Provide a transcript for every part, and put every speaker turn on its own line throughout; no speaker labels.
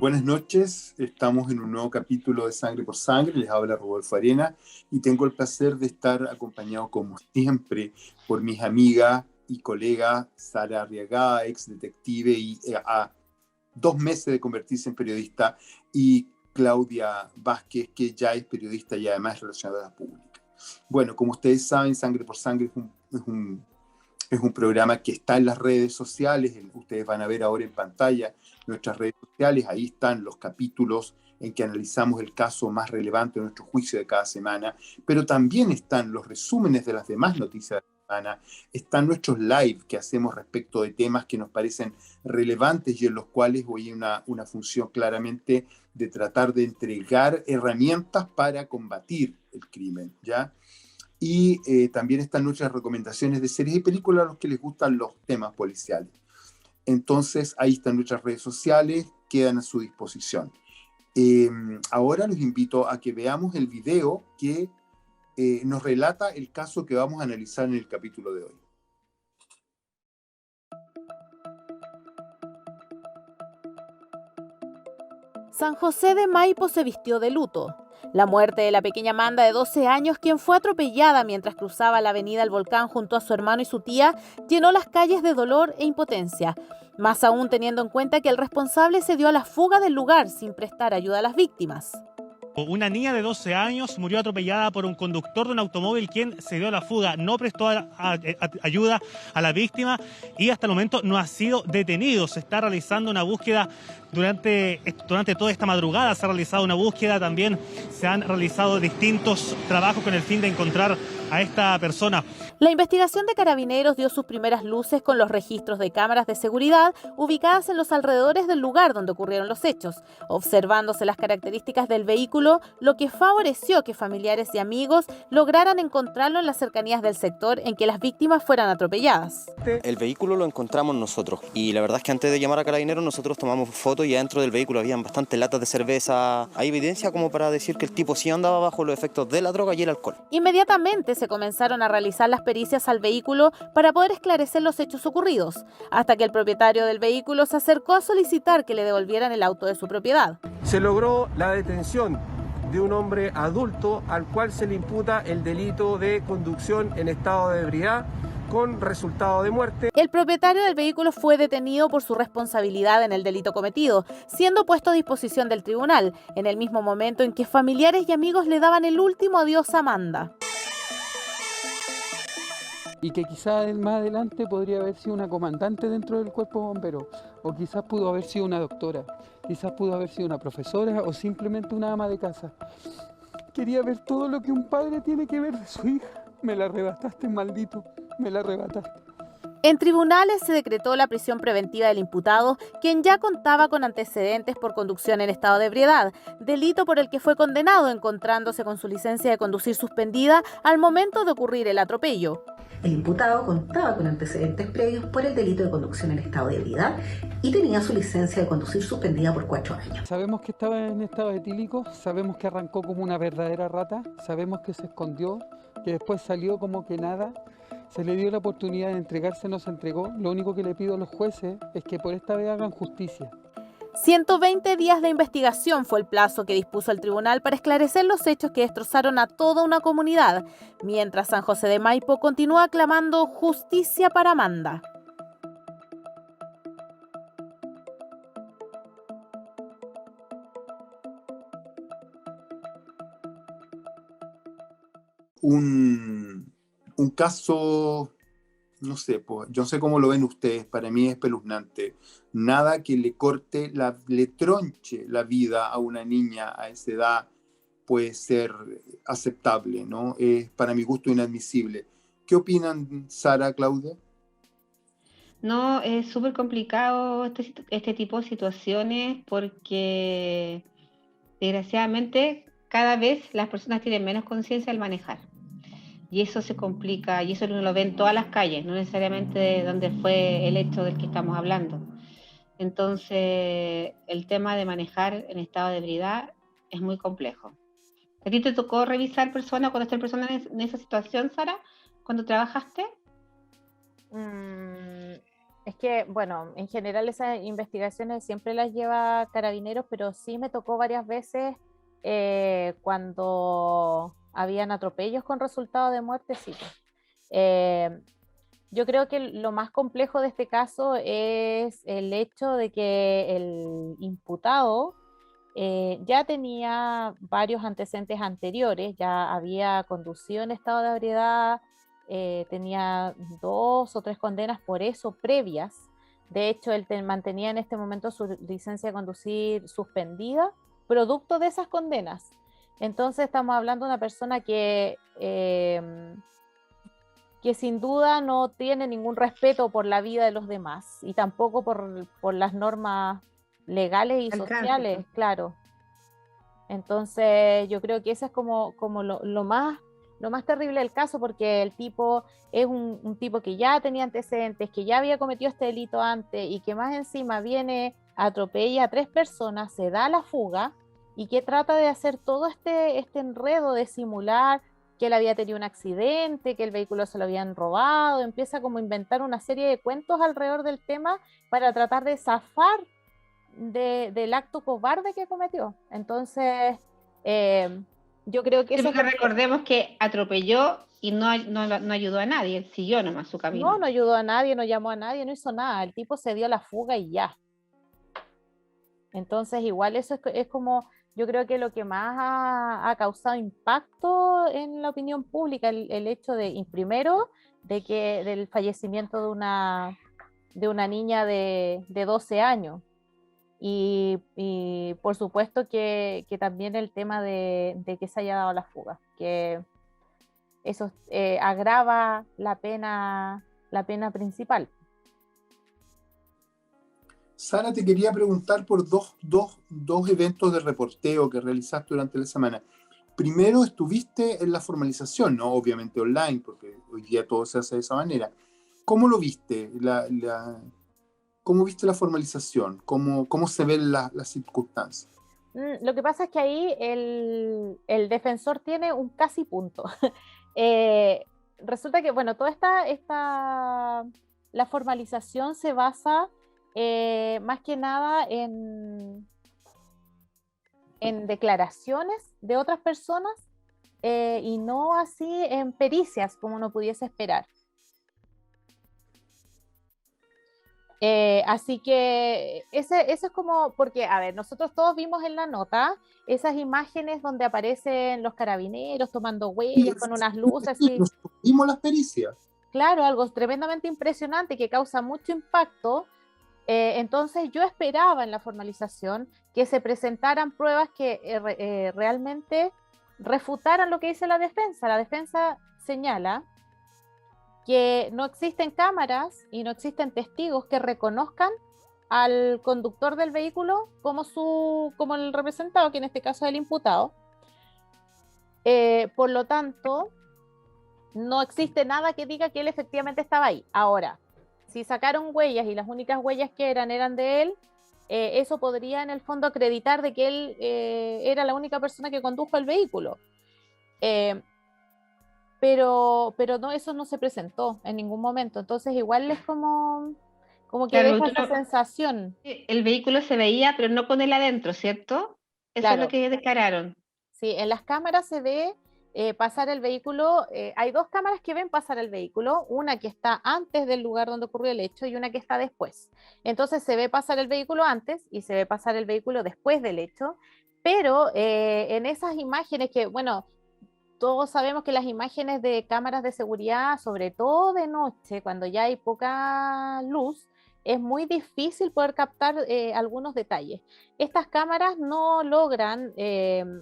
Buenas noches, estamos en un nuevo capítulo de Sangre por Sangre, les habla Rodolfo Arena y tengo el placer de estar acompañado como siempre por mis amigas y colegas Sara Arriagada, ex detective y a 2 meses de convertirse en periodista, y Claudia Vázquez, que ya es periodista y además relacionadora pública. Bueno, como ustedes saben, Sangre por Sangre es un programa que está en las redes sociales. Ustedes van a ver ahora en pantalla nuestras redes sociales. Ahí están los capítulos en que analizamos el caso más relevante de nuestro juicio de cada semana, pero también están los resúmenes de las demás noticias de la semana, están nuestros live que hacemos respecto de temas que nos parecen relevantes y en los cuales hoy hay una función claramente de tratar de entregar herramientas para combatir el crimen, ¿ya? Y también están nuestras recomendaciones de series y películas a los que les gustan los temas policiales. Entonces, ahí están nuestras redes sociales, quedan a su disposición. Ahora los invito a que veamos el video que nos relata el caso que vamos a analizar en el capítulo de hoy.
San José de Maipo se vistió de luto. La muerte de la pequeña Amanda de 12 años, quien fue atropellada mientras cruzaba la avenida El Volcán junto a su hermano y su tía, llenó las calles de dolor e impotencia. Más aún teniendo en cuenta que el responsable se dio a la fuga del lugar sin prestar ayuda a las víctimas.
Una niña de 12 años murió atropellada por un conductor de un automóvil quien se dio a la fuga, no prestó ayuda a la víctima y hasta el momento no ha sido detenido. Se está realizando una búsqueda durante toda esta madrugada, se ha realizado una búsqueda, también se han realizado distintos trabajos con el fin de encontrar a esta persona.
La investigación de Carabineros dio sus primeras luces con los registros de cámaras de seguridad ubicadas en los alrededores del lugar donde ocurrieron los hechos, observándose las características del vehículo, lo que favoreció que familiares y amigos lograran encontrarlo en las cercanías del sector en que las víctimas fueran atropelladas.
El vehículo lo encontramos nosotros y la verdad es que antes de llamar a Carabineros nosotros tomamos fotos y adentro del vehículo habían bastantes latas de cerveza. Hay evidencia como para decir que el tipo sí andaba bajo los efectos de la droga y el alcohol.
Inmediatamente se comenzaron a realizar las pericias al vehículo para poder esclarecer los hechos ocurridos, hasta que el propietario del vehículo se acercó a solicitar que le devolvieran el auto de su propiedad.
Se logró la detención de un hombre adulto al cual se le imputa el delito de conducción en estado de ebriedad con resultado de muerte.
El propietario del vehículo fue detenido por su responsabilidad en el delito cometido, siendo puesto a disposición del tribunal, en el mismo momento en que familiares y amigos le daban el último adiós a Amanda.
Y que quizás más adelante podría haber sido una comandante dentro del cuerpo de bomberos, o quizás pudo haber sido una doctora, quizás pudo haber sido una profesora o simplemente una ama de casa. Quería ver todo lo que un padre tiene que ver de su hija. Me la arrebataste, maldito, me la arrebataste.
En tribunales se decretó la prisión preventiva del imputado, quien ya contaba con antecedentes por conducción en estado de ebriedad, delito por el que fue condenado encontrándose con su licencia de conducir suspendida al momento de ocurrir el atropello.
El imputado contaba con antecedentes previos por el delito de conducción en estado de ebriedad y tenía su licencia de conducir suspendida por 4 años.
Sabemos que estaba en estado etílico, sabemos que arrancó como una verdadera rata, sabemos que se escondió, que después salió como que nada. Se le dio la oportunidad de entregarse, no se entregó. Lo único que le pido a los jueces es que por esta vez hagan justicia.
120 días de investigación fue el plazo que dispuso el tribunal para esclarecer los hechos que destrozaron a toda una comunidad, mientras San José de Maipo continúa clamando justicia para Amanda.
Un caso, no sé, pues, yo no sé cómo lo ven ustedes, para mí es espeluznante. Nada que le tronche la vida a una niña a esa edad puede ser aceptable, ¿no? Es para mi gusto inadmisible. ¿Qué opinan, Sara, Claudia?
No, es súper complicado este tipo de situaciones porque desgraciadamente cada vez las personas tienen menos conciencia al manejar. Y eso se complica, y eso uno lo ve en todas las calles, no necesariamente donde fue el hecho del que estamos hablando. Entonces, el tema de manejar en estado de ebriedad es muy complejo. ¿A ti te tocó revisar personas, conocer personas en esa situación, Sara, cuando trabajaste?
Es que, bueno, en general esas investigaciones siempre las lleva Carabineros, pero sí me tocó varias veces cuando habían atropellos con resultado de muerte, sí. Eh, yo creo que lo más complejo de este caso es el hecho de que el imputado ya tenía varios antecedentes anteriores, ya había conducido en estado de ebriedad, tenía 2 o 3 condenas por eso previas. De hecho, él mantenía en este momento su licencia de conducir suspendida, producto de esas condenas. Entonces estamos hablando de una persona que sin duda no tiene ningún respeto por la vida de los demás y tampoco por las normas legales y
El
sociales,
tránsito.
claro. Entonces yo creo que eso es como lo más terrible del caso, porque el tipo es un tipo que ya tenía antecedentes, que ya había cometido este delito antes y que más encima viene, atropella a 3 personas, se da la fuga y que trata de hacer todo este enredo de simular que él había tenido un accidente, que el vehículo se lo habían robado, empieza como a inventar una serie de cuentos alrededor del tema para tratar de zafar del acto cobarde que cometió. Entonces, yo creo que
Sí,
eso es
porque
lo que...
recordemos que atropelló y no ayudó a nadie, él siguió nomás su camino.
No ayudó a nadie, no llamó a nadie, no hizo nada. El tipo se dio la fuga y ya. Entonces, igual eso es como, yo creo que lo que más ha causado impacto en la opinión pública, el hecho de, primero, del fallecimiento de una niña de 12 años. Y por supuesto que también el tema de que se haya dado la fuga, que eso agrava la pena principal.
Sara, te quería preguntar por dos eventos de reporteo que realizaste durante la semana. Primero, estuviste en la formalización, ¿no? Obviamente online, porque hoy día todo se hace de esa manera. ¿Cómo lo viste? ¿Cómo viste la formalización? ¿Cómo se ven las circunstancias?
Lo que pasa es que ahí el defensor tiene un casi punto. Resulta que, bueno, la formalización se basa más que nada en declaraciones de otras personas y no así en pericias como uno pudiese esperar. Así que eso es como, porque, a ver, nosotros todos vimos en la nota esas imágenes donde aparecen los carabineros tomando huellas con unas luces así.
Nosotros vimos las pericias.
Claro, algo tremendamente impresionante que causa mucho impacto. Entonces yo esperaba en la formalización que se presentaran pruebas que realmente refutaran lo que dice la defensa. La defensa señala que no existen cámaras y no existen testigos que reconozcan al conductor del vehículo como el representado, que en este caso es el imputado. Por lo tanto, no existe nada que diga que él efectivamente estaba ahí. Ahora, si sacaron huellas y las únicas huellas que eran de él, eso podría en el fondo acreditar de que él era la única persona que condujo el vehículo. Pero no, eso no se presentó en ningún momento. Entonces igual es como que
Claro,
deja esa sensación.
el vehículo se veía, pero no con él adentro, ¿cierto? Eso es lo
Claro,
que declararon.
sí, en las cámaras se ve pasar el vehículo. Hay 2 cámaras que ven pasar el vehículo, una que está antes del lugar donde ocurrió el hecho y una que está después. Entonces se ve pasar el vehículo antes y se ve pasar el vehículo después del hecho, pero en esas imágenes que, bueno, todos sabemos que las imágenes de cámaras de seguridad, sobre todo de noche, cuando ya hay poca luz, es muy difícil poder captar algunos detalles. Estas cámaras no logran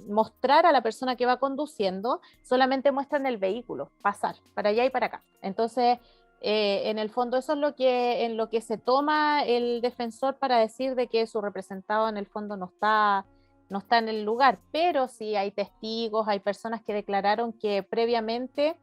mostrar a la persona que va conduciendo, solamente muestran el vehículo pasar para allá y para acá. Entonces, en el fondo eso es en lo que se toma el defensor para decir de que su representado en el fondo no está en el lugar, pero sí hay testigos, hay personas que declararon que previamente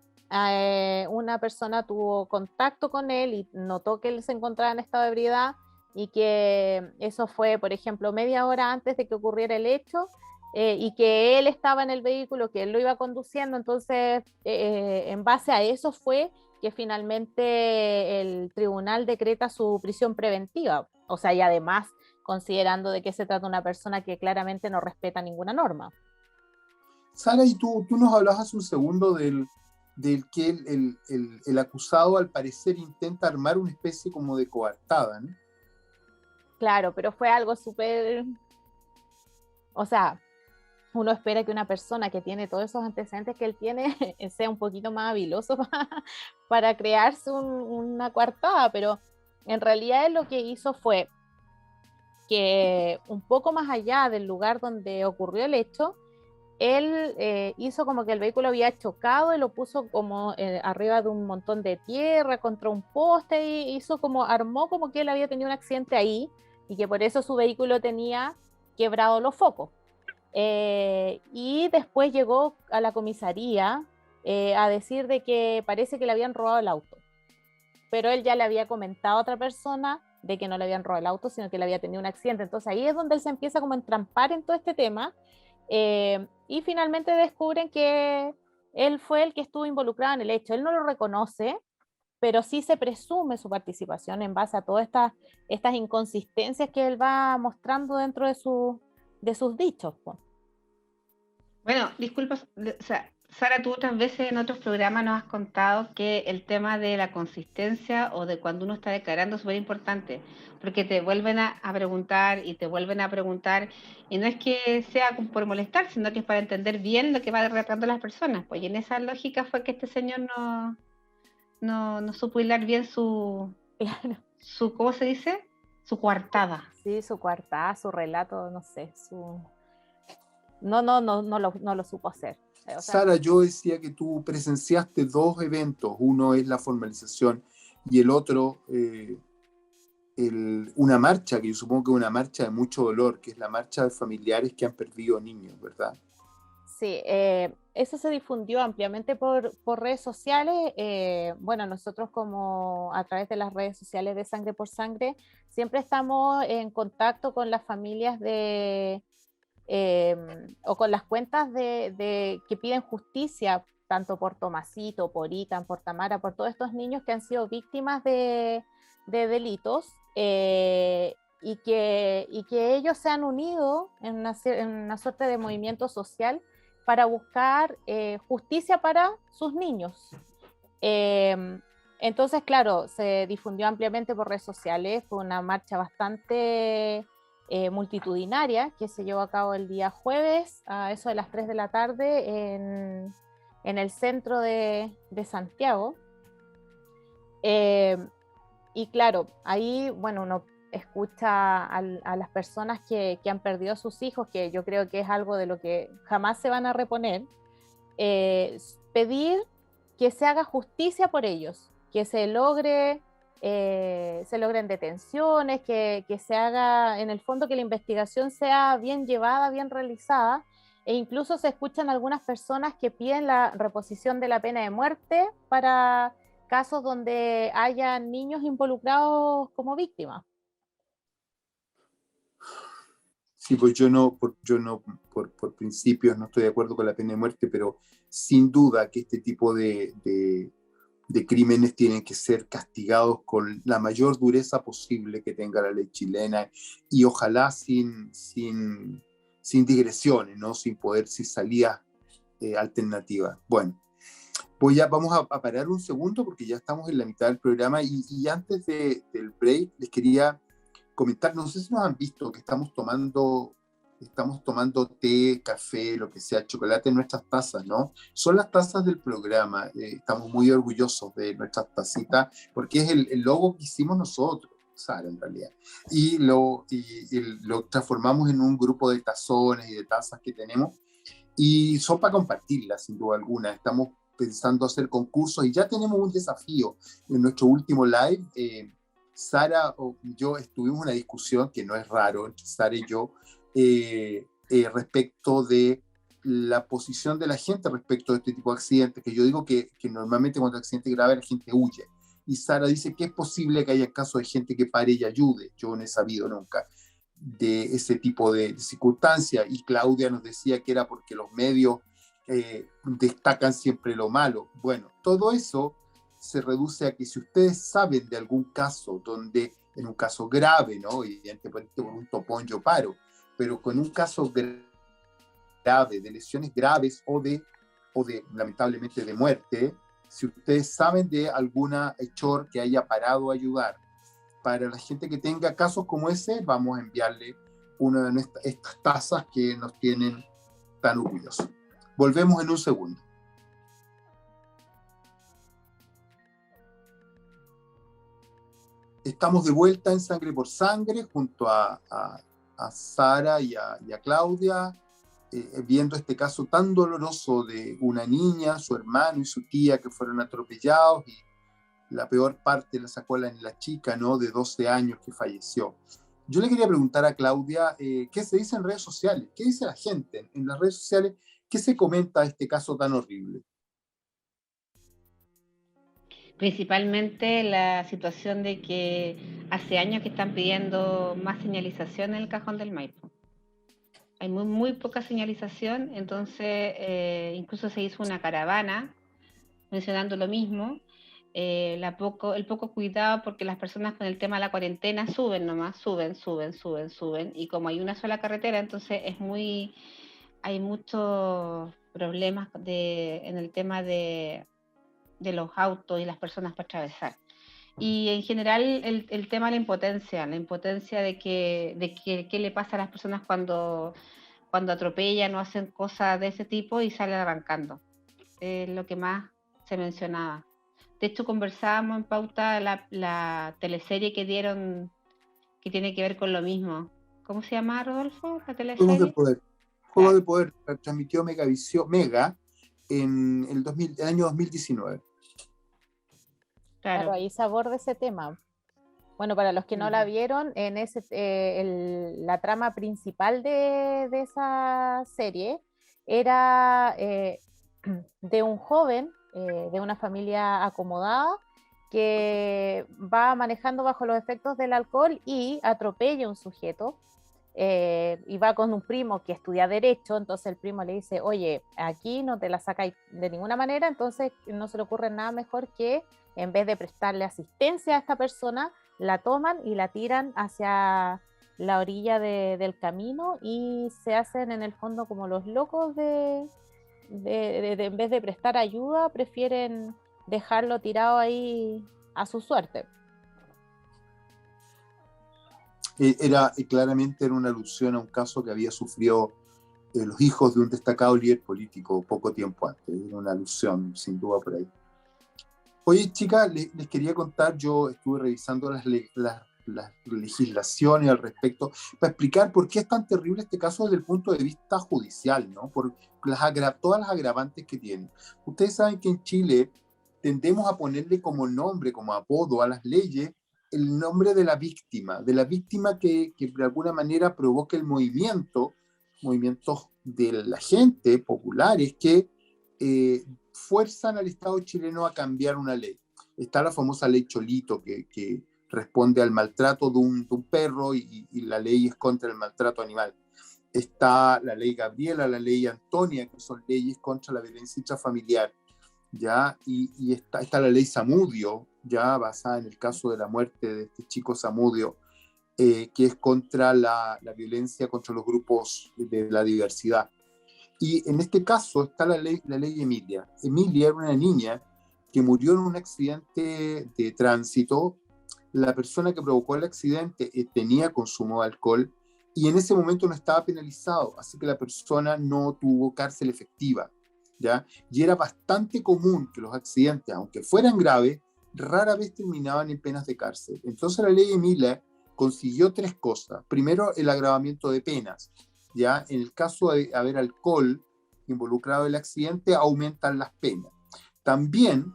una persona tuvo contacto con él y notó que él se encontraba en estado de ebriedad y que eso fue, por ejemplo, media hora antes de que ocurriera el hecho y que él estaba en el vehículo, que él lo iba conduciendo. Entonces, en base a eso fue que finalmente el tribunal decreta su prisión preventiva. O sea, y además considerando de que se trata de una persona que claramente no respeta ninguna norma.
Sara, y tú nos hablabas hace un segundo del que el acusado al parecer intenta armar una especie como de coartada, ¿no?
Claro, pero fue algo súper... O sea, uno espera que una persona que tiene todos esos antecedentes que él tiene sea un poquito más habiloso para crearse una coartada, pero en realidad él lo que hizo fue que un poco más allá del lugar donde ocurrió el hecho, él hizo como que el vehículo había chocado y lo puso como arriba de un montón de tierra contra un poste y armó como que él había tenido un accidente ahí y que por eso su vehículo tenía quebrado los focos. Y después llegó a la comisaría a decir de que parece que le habían robado el auto, pero él ya le había comentado a otra persona de que no le habían robado el auto, sino que le había tenido un accidente. Entonces ahí es donde él se empieza como a entrampar en todo este tema, y finalmente descubren que él fue el que estuvo involucrado en el hecho. Él no lo reconoce, pero sí se presume su participación en base a todas estas inconsistencias que él va mostrando dentro de sus dichos.
Bueno, disculpa, o sea, Sara, tú otras veces en otros programas nos has contado que el tema de la consistencia o de cuando uno está declarando es súper importante, porque te vuelven a preguntar y te vuelven a preguntar, y no es que sea por molestar, sino que es para entender bien lo que va relatando las personas. Pues y en esa lógica fue que este señor no supo hilar bien
Claro.
¿cómo se dice? Su coartada.
Sí, su coartada, su relato, no sé, no lo supo hacer. O sea,
Sara, yo decía que tú presenciaste dos eventos, uno es la formalización y el otro una marcha, que yo supongo que es una marcha de mucho dolor, que es la marcha de familiares que han perdido niños, ¿verdad?
Sí, eso se difundió ampliamente por redes sociales. Bueno, nosotros como a través de las redes sociales de Sangre por Sangre, siempre estamos en contacto con las familias o con las cuentas que piden justicia, tanto por Tomasito, por Itan, por Tamara, por todos estos niños que han sido víctimas de delitos, y que ellos se han unido en una suerte de movimiento social para buscar justicia para sus niños. Entonces, claro, se difundió ampliamente por redes sociales, fue una marcha bastante multitudinaria que se llevó a cabo el día jueves a eso de las 3 de la tarde en el centro de Santiago. Y claro, ahí, bueno, uno escucha a las personas que han perdido a sus hijos, que yo creo que es algo de lo que jamás se van a reponer, pedir que se haga justicia por ellos, que se logren detenciones, que se haga, en el fondo, que la investigación sea bien llevada, bien realizada, e incluso se escuchan algunas personas que piden la reposición de la pena de muerte para casos donde haya niños involucrados como víctimas.
Sí, pues por principios no estoy de acuerdo con la pena de muerte, pero sin duda que este tipo de crímenes tienen que ser castigados con la mayor dureza posible que tenga la ley chilena y ojalá sin digresiones, ¿no? Sin salidas alternativas. Bueno, pues ya vamos a parar un segundo porque ya estamos en la mitad del programa y antes del break les quería comentar, no sé si nos han visto que estamos tomando té, café, lo que sea, chocolate en nuestras tazas, ¿no? Son las tazas del programa, estamos muy orgullosos de nuestras tacitas porque es el logo que hicimos nosotros, Sara, en realidad, y lo transformamos en un grupo de tazones y de tazas que tenemos y son para compartirlas, sin duda alguna. Estamos pensando hacer concursos y ya tenemos un desafío en nuestro último live. Sara o yo estuvimos en una discusión que no es raro entre Sara y yo respecto de la posición de la gente respecto de este tipo de accidentes, que yo digo que normalmente cuando hay accidente grave la gente huye, y Sara dice que es posible que haya casos de gente que pare y ayude. Yo no he sabido nunca de ese tipo de circunstancias, y Claudia nos decía que era porque los medios destacan siempre lo malo. Bueno, todo eso se reduce a que si ustedes saben de algún caso donde, en un caso grave, ¿no? Evidentemente por un topón yo paro, pero con un caso grave, de lesiones graves o de lamentablemente de muerte, si ustedes saben de alguna hechor que haya parado a ayudar, para la gente que tenga casos como ese, vamos a enviarle una de estas tazas que nos tienen tan orgullosos. Volvemos en un segundo. Estamos de vuelta en Sangre por Sangre junto a Sara y a Claudia, viendo este caso tan doloroso de una niña, su hermano y su tía que fueron atropellados, y la peor parte la sacó la chica, ¿no?, de 12 años que falleció. Yo le quería preguntar a Claudia, ¿qué se dice en redes sociales? ¿Qué dice la gente en las redes sociales? ¿Qué se comenta de este caso tan horrible?
Principalmente la situación de que hace años que están pidiendo más señalización en el Cajón del Maipo. Hay muy poca señalización, entonces incluso se hizo una caravana mencionando lo mismo. El poco cuidado, porque las personas con el tema de la cuarentena suben nomás, suben, y como hay una sola carretera, entonces hay muchos problemas en el tema de los autos y las personas para atravesar. Y en general el tema de la impotencia de qué le pasa a las personas cuando atropellan o hacen cosas de ese tipo y salen arrancando. Es lo que más se mencionaba. De hecho, conversábamos en pauta la teleserie que dieron, que tiene que ver con lo mismo. ¿Cómo se llama, Rodolfo, la teleserie?
Juegos de Poder. Juegos de Poder, la transmitió Mega en el año 2019.
Claro, ahí se aborda ese tema. Bueno, para los que no la vieron, en la trama principal de esa serie era de un joven de una familia acomodada que va manejando bajo los efectos del alcohol y atropella a un sujeto, y va con un primo que estudia Derecho. Entonces el primo le dice, oye, aquí no te la sacáis de ninguna manera. Entonces no se le ocurre nada mejor que, en vez de prestarle asistencia a esta persona, la toman y la tiran hacia la orilla del camino, y se hacen en el fondo como los locos en vez de prestar ayuda, prefieren dejarlo tirado ahí a su suerte.
Claramente era una alusión a un caso que había sufrido los hijos de un destacado líder político poco tiempo antes. Era una alusión, sin duda, por ahí. Oye, chicas, les quería contar, yo estuve revisando las legislaciones al respecto para explicar por qué es tan terrible este caso desde el punto de vista judicial, ¿no? Por todas las agravantes que tiene. Ustedes saben que en Chile tendemos a ponerle como nombre, como apodo a las leyes, el nombre de la víctima que de alguna manera provoca el movimientos de la gente, populares, que fuerzan al Estado chileno a cambiar una ley. Está la famosa ley Cholito, que responde al maltrato de un perro, y la ley es contra el maltrato animal. Está la ley Gabriela, la ley Antonia, que son leyes contra la violencia intrafamiliar, ¿ya? Y está la ley Zamudio, ya basada en el caso de la muerte de este chico Zamudio, que es contra la violencia contra los grupos de la diversidad. Y en este caso está la ley Emilia. Emilia era una niña que murió en un accidente de tránsito. La persona que provocó el accidente tenía consumo de alcohol, y en ese momento no estaba penalizado, así que la persona no tuvo cárcel efectiva, ¿ya? Y era bastante común que los accidentes, aunque fueran graves, rara vez terminaban en penas de cárcel. Entonces la ley Emilia consiguió tres cosas. Primero, el agravamiento de penas, ¿ya? En el caso de haber alcohol involucrado en el accidente, aumentan las penas. También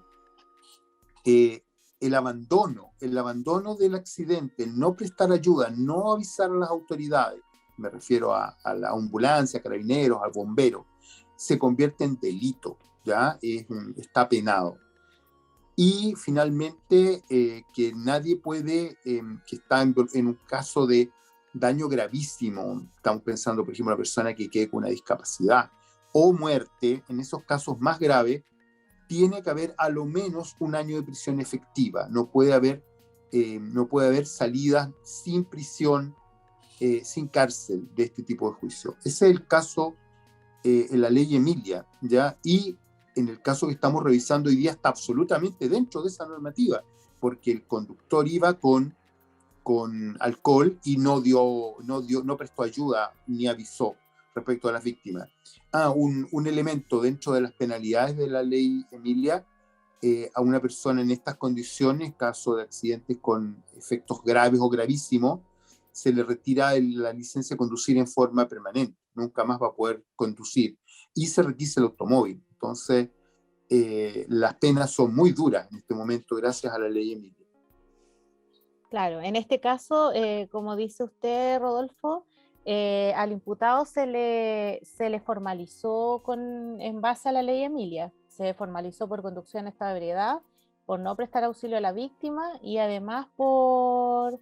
el abandono del accidente, el no prestar ayuda, no avisar a las autoridades, me refiero a la ambulancia, a carabineros, al bombero, se convierte en delito, ¿ya? Está penado. Y finalmente, que nadie puede, que está en un caso de daño gravísimo, estamos pensando, por ejemplo, una persona que quede con una discapacidad o muerte, en esos casos más graves, tiene que haber a lo menos 1 año de prisión efectiva. No puede haber salidas sin prisión, sin cárcel de este tipo de juicio. Ese es el caso en la ley Emilia, ¿ya? Y en el caso que estamos revisando hoy día está absolutamente dentro de esa normativa, porque el conductor iba con alcohol y no prestó ayuda ni avisó respecto a las víctimas. Un elemento dentro de las penalidades de la ley Emilia, a una persona en estas condiciones, caso de accidentes con efectos graves o gravísimos, se le retira la licencia de conducir en forma permanente, nunca más va a poder conducir, y se requisa el automóvil. Entonces, las penas son muy duras en este momento gracias a la ley Emilia.
Claro, en este caso, como dice usted, Rodolfo, al imputado se le formalizó en base a la ley Emilia, se formalizó por conducción en estado de ebriedad, por no prestar auxilio a la víctima y además por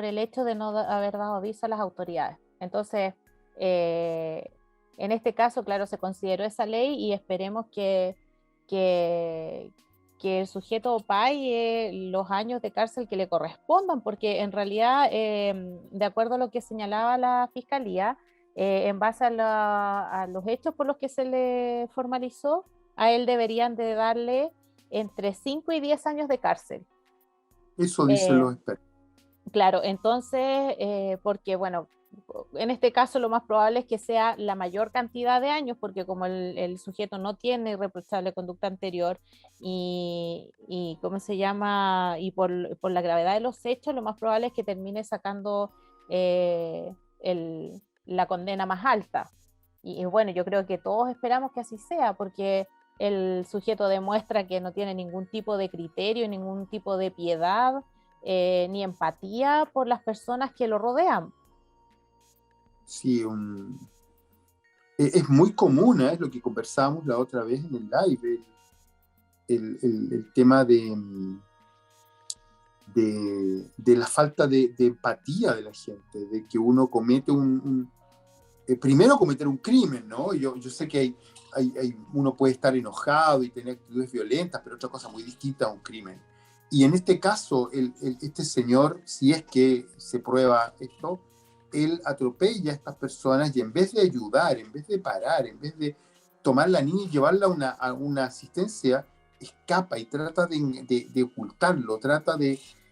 el hecho de no haber dado aviso a las autoridades. Entonces, en este caso, claro, se consideró esa ley y esperemos que el sujeto pague los años de cárcel que le correspondan, porque en realidad, de acuerdo a lo que señalaba la Fiscalía, en base a los hechos por los que se le formalizó, a él deberían de darle entre 5 y 10 años de cárcel.
Eso dicen los expertos.
Claro, entonces, porque bueno, en este caso lo más probable es que sea la mayor cantidad de años, porque como el sujeto no tiene irreprochable conducta anterior y ¿cómo se llama? Y por la gravedad de los hechos, lo más probable es que termine sacando la condena más alta. Y bueno, yo creo que todos esperamos que así sea, porque el sujeto demuestra que no tiene ningún tipo de criterio, ningún tipo de piedad, ni empatía por las personas que lo rodean.
Sí, es muy común, es lo que conversábamos la otra vez en el live, el tema de la falta de empatía de la gente, de que uno comete primero cometer un crimen, ¿no? Yo sé que uno puede estar enojado y tener actitudes violentas, pero otra cosa muy distinta a un crimen. Y en este caso, este señor, si es que se prueba esto, él atropella a estas personas y en vez de ayudar, en vez de parar, en vez de tomar a la niña y llevarla a una asistencia, escapa y trata de ocultarlo,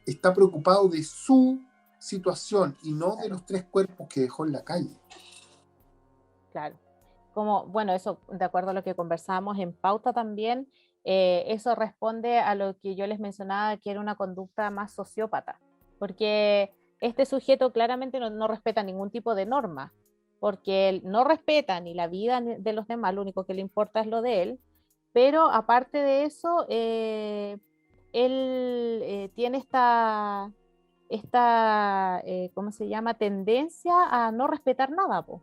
está preocupado de su situación y no de los 3 cuerpos que dejó en la calle.
Claro, bueno, eso de acuerdo a lo que conversábamos en pauta también, eso responde a lo que yo les mencionaba, que era una conducta más sociópata, porque este sujeto claramente no respeta ningún tipo de norma, porque él no respeta ni la vida de los demás, lo único que le importa es lo de él, pero aparte de eso, él tiene esta ¿cómo se llama? Tendencia a no respetar nada, po.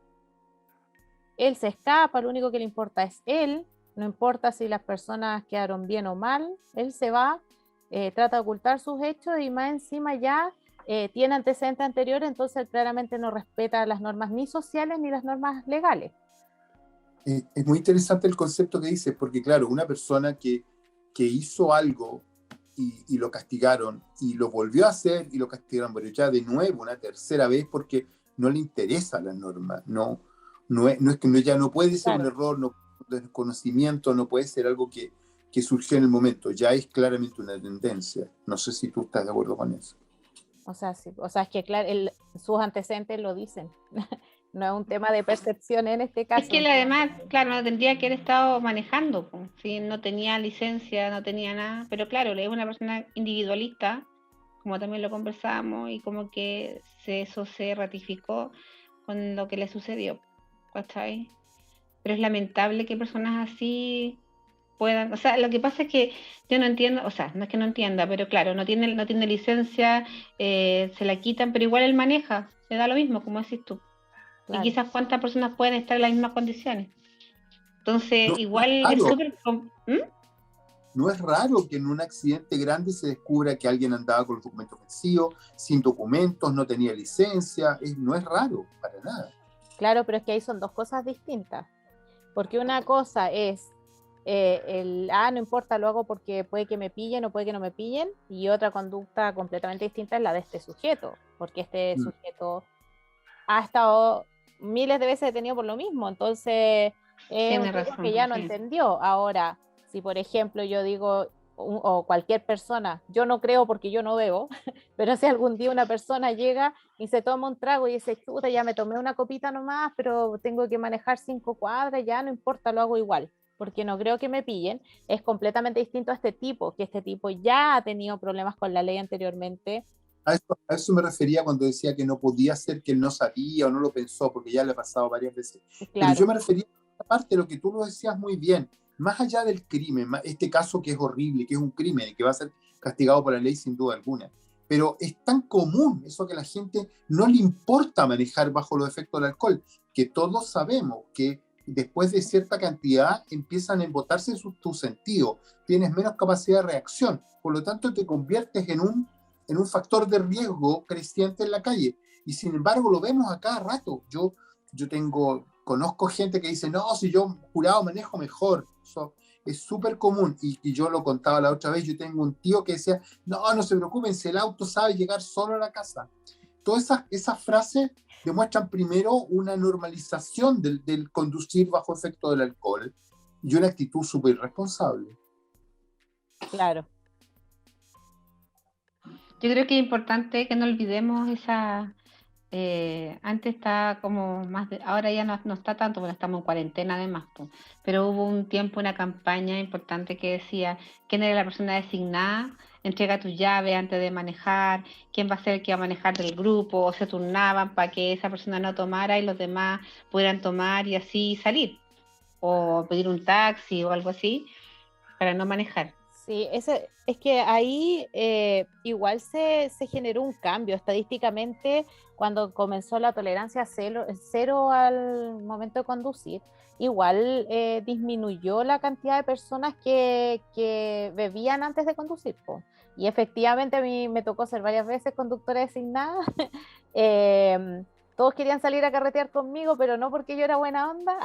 Él se escapa, lo único que le importa es él, no importa si las personas quedaron bien o mal, él se va, trata de ocultar sus hechos y más encima ya tiene antecedentes anteriores, entonces él claramente no respeta las normas ni sociales ni las normas legales.
Es muy interesante el concepto que dices, porque claro, una persona que hizo algo y lo castigaron y lo volvió a hacer y lo castigaron, pero ya de nuevo una tercera vez porque no le interesa la norma, no es que ya no puede ser un error, no desconocimiento, no puede ser algo que surgió en el momento, ya es claramente una tendencia. No sé si tú estás de acuerdo con eso.
O sea, sí, es que claro, sus antecedentes lo dicen. No es un tema de percepción en este caso.
Es que además, claro, no tendría que haber estado manejando, si no tenía licencia, no tenía nada, pero claro, es una persona individualista, como también lo conversamos, y como que eso se ratificó con lo que le sucedió, ¿cachai? Pero es lamentable que personas así puedan, o sea, lo que pasa es que yo no entiendo, o sea, no es que no entienda, pero claro, no tiene licencia, se la quitan, pero igual él maneja, le da lo mismo, como decís tú. Claro. Y quizás cuántas personas pueden estar en las mismas condiciones. Entonces, igual es súper...
No es raro que en un accidente grande se descubra que alguien andaba con los documentos vencidos, sin documentos, no tenía licencia. No es raro, para nada.
Claro, pero es que ahí son dos cosas distintas. Porque una cosa es no importa, lo hago porque puede que me pillen o puede que no me pillen, y otra conducta completamente distinta es la de este sujeto, porque este sujeto ha estado miles de veces detenido por lo mismo, entonces es un
Tiene
tipo que
razón,
ya no
sí.
entendió. Ahora, si por ejemplo yo digo, o cualquier persona, yo no creo porque yo no bebo, pero si algún día una persona llega y se toma un trago y dice, chuta, ya me tomé una copita nomás, pero tengo que manejar 5 cuadras, ya no importa, lo hago igual, porque no creo que me pillen, es completamente distinto a este tipo, que este tipo ya ha tenido problemas con la ley anteriormente.
A eso me refería cuando decía que no podía ser que él no sabía o no lo pensó, porque ya le ha pasado varias veces. Pero
Claro,
yo me refería a parte de lo que tú lo decías muy bien, más allá del crimen, este caso que es horrible, que es un crimen y que va a ser castigado por la ley sin duda alguna. Pero es tan común eso que a la gente no le importa manejar bajo los efectos del alcohol, que todos sabemos que después de cierta cantidad empiezan a embotarse tus sentidos, tienes menos capacidad de reacción, por lo tanto te conviertes en un factor de riesgo creciente en la calle. Y sin embargo lo vemos a cada rato. Conozco gente que dice, no, si yo jurado manejo mejor. Eso es súper común. Y yo lo contaba la otra vez, yo tengo un tío que decía, no, no se preocupen, si el auto sabe llegar solo a la casa. Todas esas frases demuestran primero una normalización del conducir bajo efecto del alcohol y una actitud súper irresponsable.
claro.
Yo creo que es importante que no olvidemos esa... antes estaba como más ahora ya no está tanto porque estamos en cuarentena además, pues, pero hubo un tiempo, una campaña importante que decía quién era la persona designada, entrega tus llaves antes de manejar, quién va a ser el que va a manejar del grupo, o se turnaban para que esa persona no tomara y los demás pudieran tomar y así salir, o pedir un taxi o algo así para no manejar.
Sí, es que ahí igual se generó un cambio estadísticamente cuando comenzó la tolerancia cero al momento de conducir. Igual disminuyó la cantidad de personas que bebían antes de conducir, po. Y efectivamente a mí me tocó ser varias veces conductora designada. Todos querían salir a carretear conmigo, pero no porque yo era buena onda,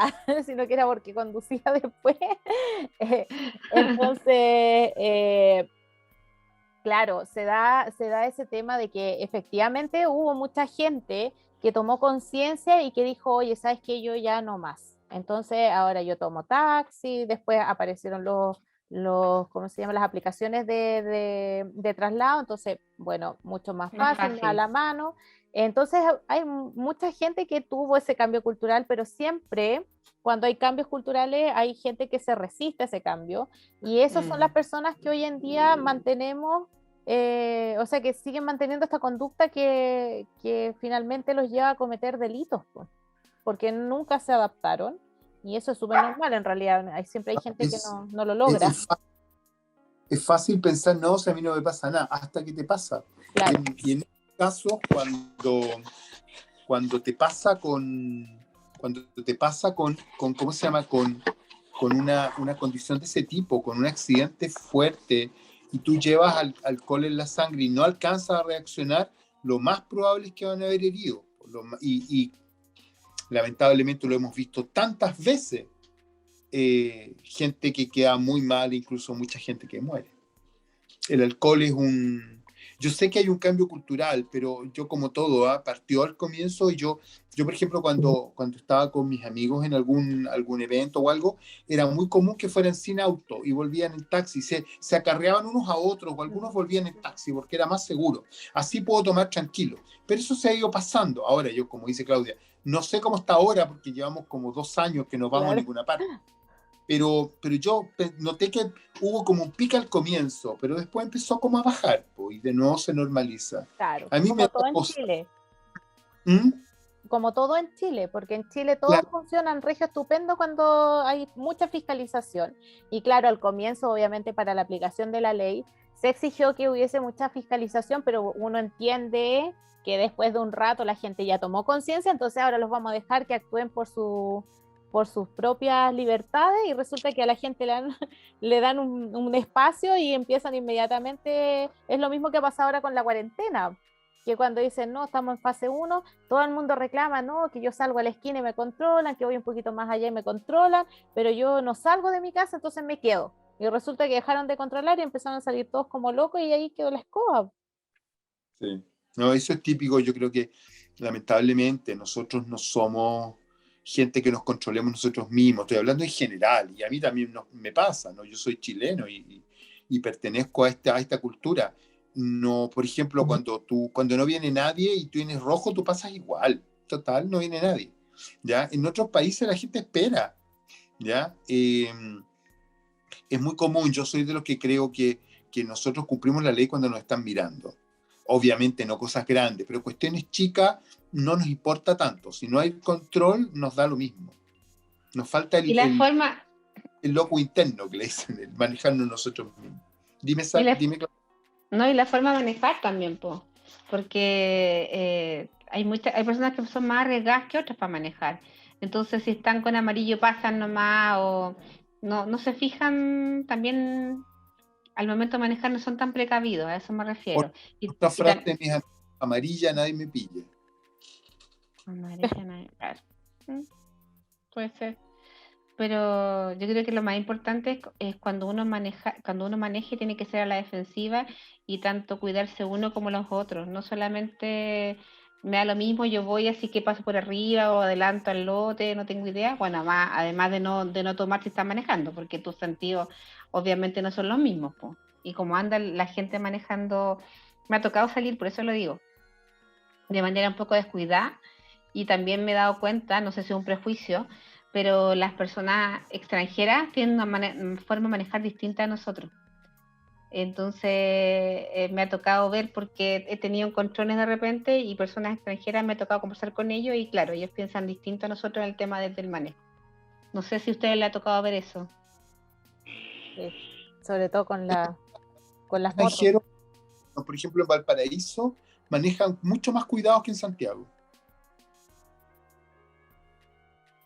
sino que era porque conducía después. Entonces, claro, se da ese tema de que efectivamente hubo mucha gente que tomó conciencia y que dijo, oye, ¿sabes qué? Yo ya no más. Entonces, ahora yo tomo taxi, después aparecieron ¿cómo se llama? Las aplicaciones de traslado, entonces, bueno, mucho más
Más
fácil, más a
fácil.
la mano. Entonces, hay mucha gente que tuvo ese cambio cultural, pero siempre cuando hay cambios culturales hay gente que se resiste a ese cambio y esas son las personas que hoy en día mantenemos, o sea, que siguen manteniendo esta conducta que finalmente los lleva a cometer delitos, pues, porque nunca se adaptaron y eso es súper normal en realidad. Siempre hay gente que no lo logra.
Es fácil pensar, no, si a mí no me pasa nada, hasta que te pasa.
Claro.
Y en este caso, cuando te pasa con ¿cómo se llama? Con una condición de ese tipo, con un accidente fuerte, y tú llevas alcohol en la sangre y no alcanzas a reaccionar, lo más probable es que van a haber herido. Y lamentablemente lo hemos visto tantas veces, gente que queda muy mal, incluso mucha gente que muere. El alcohol es yo sé que hay un cambio cultural, pero yo como todo, partió al comienzo y yo por ejemplo, cuando estaba con mis amigos en algún evento o algo, era muy común que fueran sin auto y volvían en taxi, se acarreaban unos a otros o algunos volvían en taxi porque era más seguro. Así puedo tomar tranquilo. Pero eso se ha ido pasando. Ahora yo, como dice Claudia, no sé cómo está ahora porque llevamos como 2 años que no vamos a ninguna parte. Pero yo noté que hubo como un pico al comienzo, pero después empezó como a bajar, y de nuevo se normaliza.
Claro,
A mí
como todo en Chile. Como todo en Chile, porque en Chile todo funciona en regio estupendo cuando hay mucha fiscalización. Y claro, al comienzo, obviamente, para la aplicación de la ley, se exigió que hubiese mucha fiscalización, pero uno entiende que después de un rato la gente ya tomó conciencia, entonces ahora los vamos a dejar que actúen por sus propias libertades y resulta que a la gente le dan un espacio y empiezan inmediatamente, es lo mismo que pasa ahora con la cuarentena. que cuando dicen, no, estamos en fase 1, todo el mundo reclama, no, que yo salgo a la esquina y me controlan, que voy un poquito más allá y me controlan, pero yo no salgo de mi casa, entonces me quedo. Y resulta que dejaron de controlar y empezaron a salir todos como locos y ahí quedó la escoba.
Sí. No, eso es típico. Yo creo que lamentablemente nosotros no somos gente que nos controlemos nosotros mismos. Estoy hablando en general y a mí también me pasa, ¿no? Yo soy chileno y pertenezco a esta cultura. No, por ejemplo, cuando no viene nadie y tú vienes rojo, tú pasas igual. Total, no viene nadie. ¿Ya? En otros países la gente espera. ¿Ya? Es muy común. Yo soy de los que creo que nosotros cumplimos la ley cuando nos están mirando. Obviamente no cosas grandes, pero cuestiones chicas no nos importa tanto. Si no hay control, nos da lo mismo. Nos falta
Y la forma,
el loco interno que le dicen, el manejarnos nosotros mismos. Dime,
y la,
dime.
no, y la forma de manejar también, po, porque hay personas que son más arriesgadas que otras para manejar. Entonces, si están con amarillo, pasan nomás, o no se fijan también al momento de manejar, no son tan precavidos, a eso me refiero.
Otra frase mía, amarilla nadie me pilla.
Amarilla, claro. Puede ser. Pero yo creo que lo más importante es cuando uno maneje, tiene que ser a la defensiva y tanto cuidarse uno como los otros. No solamente me da lo mismo, yo voy así que paso por arriba o adelanto al lote, no tengo idea. Bueno, además de no tomar si estás manejando, porque tus sentidos obviamente no son los mismos, po. Y como anda la gente manejando, me ha tocado salir, por eso lo digo, de manera un poco descuidada, y también me he dado cuenta, no sé si es un prejuicio, pero las personas extranjeras tienen una forma de manejar distinta a nosotros. Entonces me ha tocado ver, porque he tenido encontrones de repente y personas extranjeras, me ha tocado conversar con ellos y claro, ellos piensan distinto a nosotros en el tema del manejo. No sé si a ustedes les ha tocado ver eso.
Sí, sobre todo con las motos.
Extranjeros, por ejemplo, en Valparaíso, manejan mucho más cuidados que en Santiago.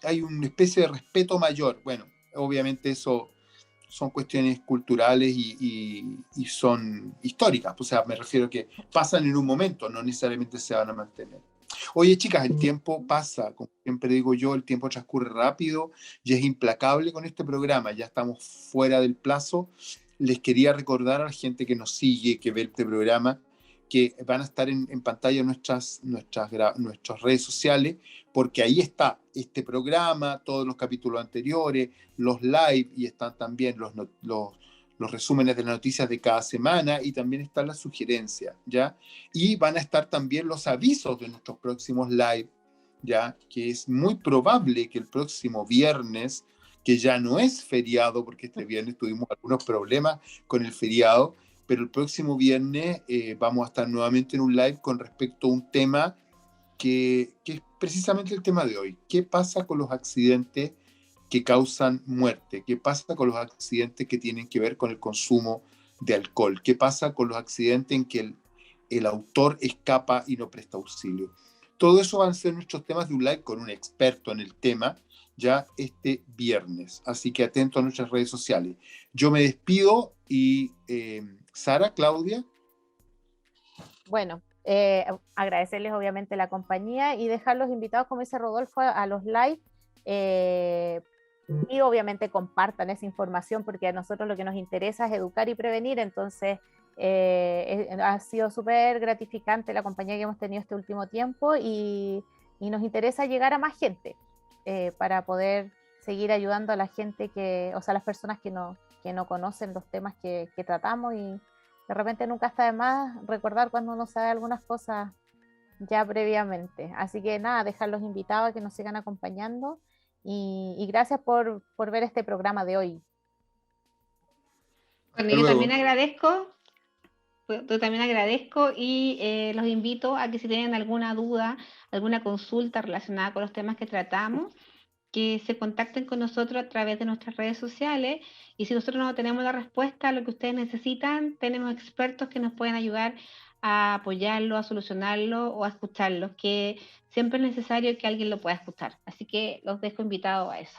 Hay una especie de respeto mayor. Bueno, obviamente eso son cuestiones culturales y son históricas. O sea, me refiero a que pasan en un momento, no necesariamente se van a mantener. Oye, chicas, el tiempo pasa, como siempre digo yo, el tiempo transcurre rápido y es implacable con este programa. Ya estamos fuera del plazo. Les quería recordar a la gente que nos sigue, que ve este programa, que van a estar en pantalla nuestras redes sociales, porque ahí está este programa, todos los capítulos anteriores, los live, y están también los resúmenes de las noticias de cada semana, y también están las sugerencias, ¿ya? Y van a estar también los avisos de nuestros próximos live, ¿ya? Que es muy probable que el próximo viernes, que ya no es feriado, porque este viernes tuvimos algunos problemas con el feriado, pero el próximo viernes vamos a estar nuevamente en un live con respecto a un tema que es precisamente el tema de hoy. ¿Qué pasa con los accidentes que causan muerte? ¿Qué pasa con los accidentes que tienen que ver con el consumo de alcohol? ¿Qué pasa con los accidentes en que el autor escapa y no presta auxilio? Todo eso van a ser nuestros temas de un live con un experto en el tema, ya este viernes. Así que atento a nuestras redes sociales. Yo me despido y Sara, Claudia.
Bueno, agradecerles obviamente la compañía y dejarlos invitados, como dice Rodolfo, a los live, y obviamente compartan esa información, porque a nosotros lo que nos interesa es educar y prevenir. Entonces ha sido súper gratificante la compañía que hemos tenido este último tiempo y nos interesa llegar a más gente para poder seguir ayudando a la gente las personas que no conocen los temas que tratamos, y de repente nunca está de más recordar cuando uno sabe algunas cosas ya previamente. Así que nada, dejarlos invitados a que nos sigan acompañando y gracias por ver este programa de hoy.
Bueno, yo también agradezco y los invito a que si tienen alguna duda, alguna consulta relacionada con los temas que tratamos, que se contacten con nosotros a través de nuestras redes sociales, y si nosotros no tenemos la respuesta a lo que ustedes necesitan, tenemos expertos que nos pueden ayudar a apoyarlo, a solucionarlo o a escucharlo, que siempre es necesario que alguien lo pueda escuchar. Así que los dejo invitados a eso.